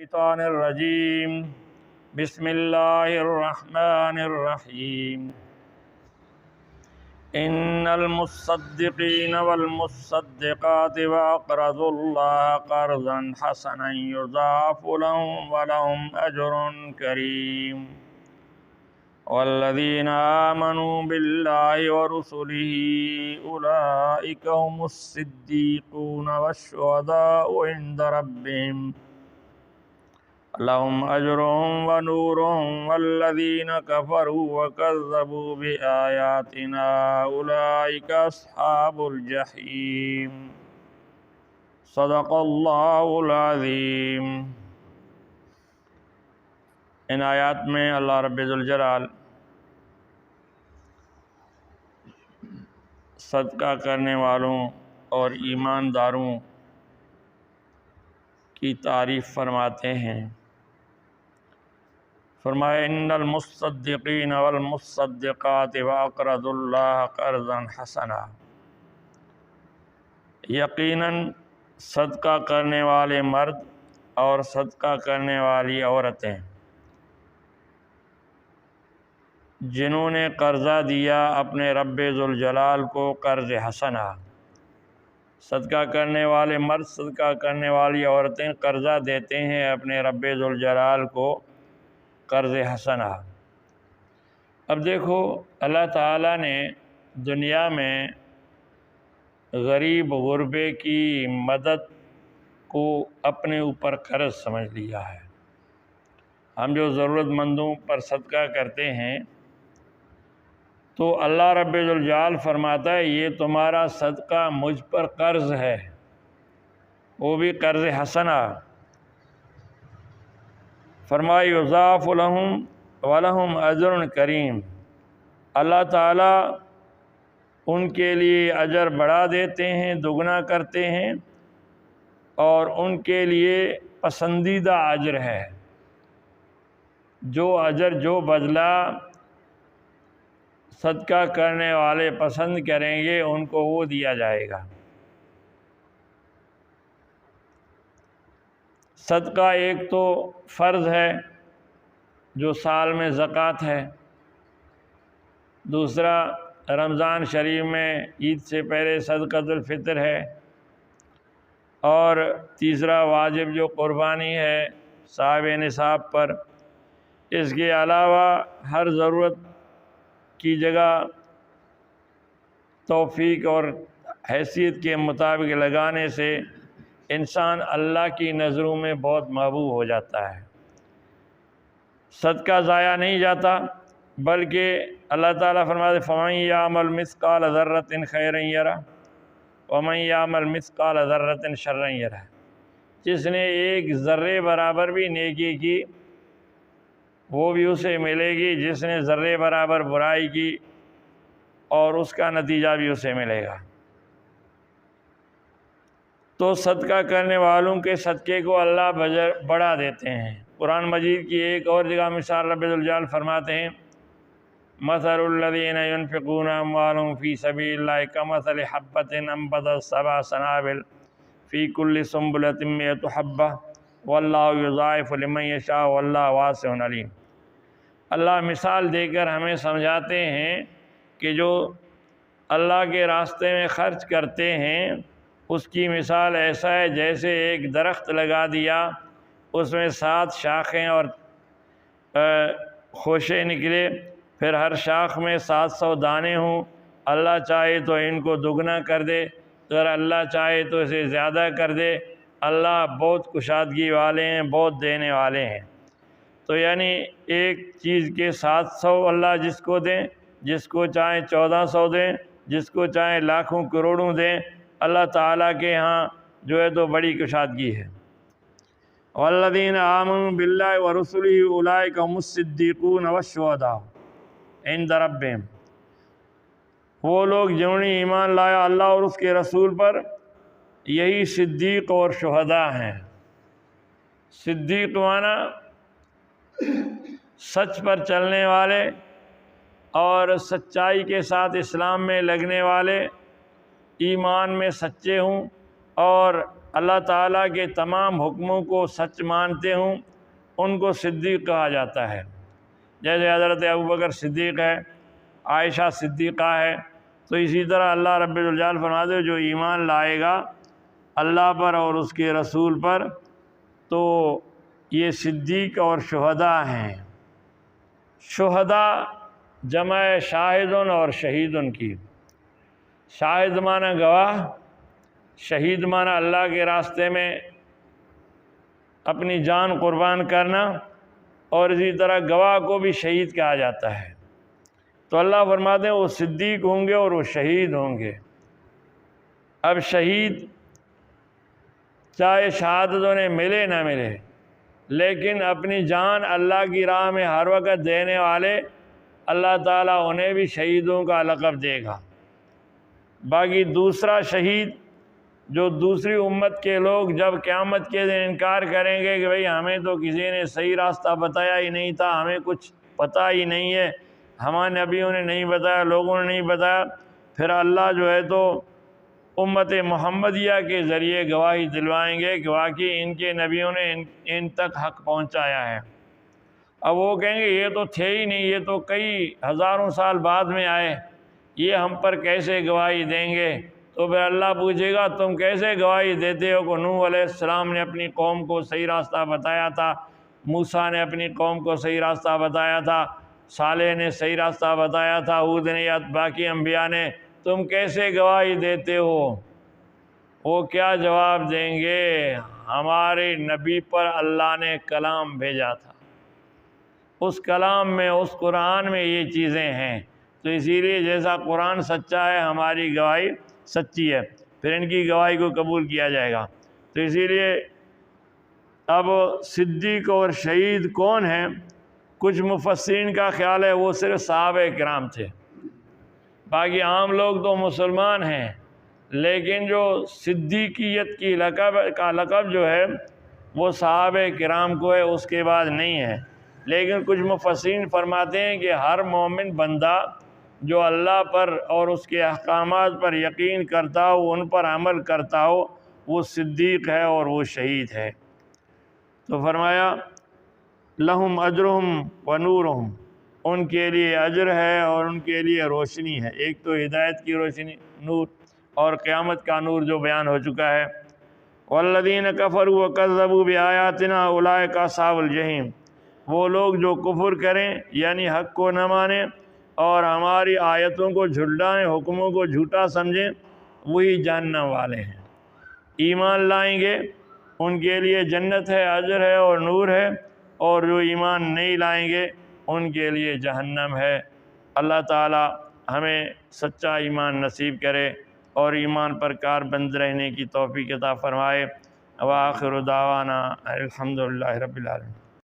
الشيطان الرجيم بسم الله الرحمن الرحيم إن المصدقين والمصدقات وأقرضوا الله قرضا حسنا يضاعف لهم ولهم أجر كريم والذين آمنوا بالله ورسله أولئك هم الصديقون والشهداء عند ربهم لهم أجرهم ونورهم والذين كفروا وكذبوا بآياتنا أولئك أصحاب الجحيم صدق اللہ العظیم۔ ان آیات میں اللہ رب ذوالجلال صدقہ کرنے والوں اور ایمانداروں کی تعریف فرماتے ہیں۔ فرمایا ان المصدقین والمصدقات واقرضوا اللہ قرضا حسنا، یقیناً صدقہ کرنے والے مرد اور صدقہ کرنے والی عورتیں جنہوں نے قرضہ دیا اپنے رب ذوالجلال کو قرض حسنا، صدقہ کرنے والے مرد صدقہ کرنے والی عورتیں قرضہ دیتے ہیں اپنے رب ذوالجلال کو قرض حسنا۔ اب دیکھو اللہ تعالیٰ نے دنیا میں غریب غربے کی مدد کو اپنے اوپر قرض سمجھ لیا ہے۔ ہم جو ضرورت مندوں پر صدقہ کرتے ہیں تو اللہ رب ذوالجلال فرماتا ہے یہ تمہارا صدقہ مجھ پر قرض ہے، وہ بھی قرض حسنا۔ فرمایا یضاعف لہم ولہم اجر کریم، اللہ تعالیٰ ان کے لیے اجر بڑھا دیتے ہیں، دگنا کرتے ہیں، اور ان کے لیے پسندیدہ اجر ہے۔ جو اجر جو بدلہ صدقہ کرنے والے پسند کریں گے ان کو وہ دیا جائے گا۔ صدقہ ایک تو فرض ہے جو سال میں زکوٰۃ ہے، دوسرا رمضان شریف میں عید سے پہلے صدقۃ الفطر ہے، اور تیسرا واجب جو قربانی ہے صاحب نصاب پر۔ اس کے علاوہ ہر ضرورت کی جگہ توفیق اور حیثیت کے مطابق لگانے سے انسان اللہ کی نظروں میں بہت محبوب ہو جاتا ہے۔ صدقہ ضائع نہیں جاتا، بلکہ اللہ تعالیٰ فرماتے فَمَن يَعْمَلْ مِثْقَالَ ذَرَّةٍ خَيْرًا يَرَهُ وَمَن يَعْمَلْ مِثْقَالَ ذَرَّةٍ شَرًّا يَرَهُ، جس نے ایک ذرے برابر بھی نیکی کی وہ بھی اسے ملے گی، جس نے ذرے برابر برائی کی اور اس کا نتیجہ بھی اسے ملے گا۔ تو صدقہ کرنے والوں کے صدقے کو اللہ بڑھا دیتے ہیں۔ قرآن مجید کی ایک اور جگہ مثال رب ذوالجلال فرماتے ہیں مثل الذین ينفقون اموالهم فی سبیل اللہ کمثل حبۃ انبتت سبع سنابل فی کل سنبلۃ مئۃ حبۃ واللہ یضاعف لمن یشاء واللہ واسع علیم۔ اللہ مثال دے کر ہمیں سمجھاتے ہیں کہ جو اللہ کے راستے میں خرچ کرتے ہیں اس کی مثال ایسا ہے جیسے ایک درخت لگا دیا، اس میں 7 شاخیں اور خوشے نکلے، پھر ہر شاخ میں 700 دانے ہوں۔ اللہ چاہے تو ان کو دگنا کر دے، اگر اللہ چاہے تو اسے زیادہ کر دے۔ اللہ بہت کشادگی والے ہیں، بہت دینے والے ہیں۔ تو یعنی ایک چیز کے 700 اللہ جس کو دیں، جس کو چاہیں 1400 دیں، جس کو چاہیں لاکھوں کروڑوں دیں، اللہ تعالیٰ کے ہاں جو ہے تو بڑی کشادگی ہے۔ والذین آمنوا باللہ ورسلہ اولئک هم الصدیقون والشہداء عند ربہم، وہ لوگ جنہوں نے ایمان لایا اللہ اور اس کے رسول پر، یہی صدیق اور شہداء ہیں۔ صدیق معنی سچ پر چلنے والے اور سچائی کے ساتھ اسلام میں لگنے والے، ایمان میں سچے ہوں اور اللہ تعالیٰ کے تمام حکموں کو سچ مانتے ہوں، ان کو صدیق کہا جاتا ہے۔ جیسے حضرت ابوبکر صدیق ہے، عائشہ صدیقہ ہے، تو اسی طرح اللہ رب الجلال فرماتے ہیں جو ایمان لائے گا اللہ پر اور اس کے رسول پر تو یہ صدیق اور شہداء ہیں۔ شہداء جمع شاہدن اور شہیدن کی۔ شاہد معنی گواہ، شہید معنی اللہ کے راستے میں اپنی جان قربان کرنا، اور اسی طرح گواہ کو بھی شہید کہا جاتا ہے۔ تو اللہ فرماتے ہیں وہ صدیق ہوں گے اور وہ شہید ہوں گے۔ اب شہید چاہے شہادت انہیں ملے نہ ملے، لیکن اپنی جان اللہ کی راہ میں ہر وقت دینے والے اللہ تعالیٰ انہیں بھی شہیدوں کا لقب دے گا۔ باقی دوسرا شہید جو دوسری امت کے لوگ جب قیامت کے دن انکار کریں گے کہ بھئی ہمیں تو کسی نے صحیح راستہ بتایا ہی نہیں تھا، ہمیں کچھ پتہ ہی نہیں ہے، ہمارے نبیوں نے نہیں بتایا، لوگوں نے نہیں بتایا، پھر اللہ جو ہے تو امت محمدیہ کے ذریعے گواہی دلوائیں گے کہ واقعی ان کے نبیوں نے ان تک حق پہنچایا ہے۔ اب وہ کہیں گے یہ تو تھے ہی نہیں، یہ تو کئی ہزاروں سال بعد میں آئے، یہ ہم پر کیسے گواہی دیں گے؟ تو پھر اللہ پوچھے گا تم کیسے گواہی دیتے ہو کہ نوح علیہ السلام نے اپنی قوم کو صحیح راستہ بتایا تھا، موسیٰ نے اپنی قوم کو صحیح راستہ بتایا تھا، صالح نے صحیح راستہ بتایا تھا، ہود نے یا باقی انبیاء نے، تم کیسے گواہی دیتے ہو؟ وہ کیا جواب دیں گے؟ ہمارے نبی پر اللہ نے کلام بھیجا تھا، اس کلام میں، اس قرآن میں یہ چیزیں ہیں، تو اسی لیے جیسا قرآن سچا ہے ہماری گواہی سچی ہے، پھر ان کی گواہی کو قبول کیا جائے گا۔ تو اسی لیے اب صدیق اور شہید کون ہیں؟ کچھ مفسرین کا خیال ہے وہ صرف صحابہ کرام تھے، باقی عام لوگ تو مسلمان ہیں، لیکن جو صدیقیت کی لقب جو ہے وہ صحابہ کرام کو ہے، اس کے بعد نہیں ہے۔ لیکن کچھ مفسرین فرماتے ہیں کہ ہر مومن بندہ جو اللہ پر اور اس کے احکامات پر یقین کرتا ہو، ان پر عمل کرتا ہو، وہ صدیق ہے اور وہ شہید ہے۔ تو فرمایا لہم اجرہم و نورہم، ان کے لیے اجر ہے اور ان کے لیے روشنی ہے، ایک تو ہدایت کی روشنی نور اور قیامت کا نور جو بیان ہو چکا ہے۔ والذین کفروا وکذبوا بآیاتنا اولئک اصحاب الجحیم، وہ لوگ جو کفر کریں یعنی حق کو نہ مانیں اور ہماری آیتوں کو جھٹلائیں، حکموں کو جھوٹا سمجھیں، وہی جہنم والے ہیں۔ ایمان لائیں گے ان کے لیے جنت ہے، اجر ہے اور نور ہے، اور جو ایمان نہیں لائیں گے ان کے لیے جہنم ہے۔ اللہ تعالی ہمیں سچا ایمان نصیب کرے اور ایمان پر کاربند رہنے کی توفیق عطا فرمائے۔ وآخر دعوانا الحمدللہ رب العالمین۔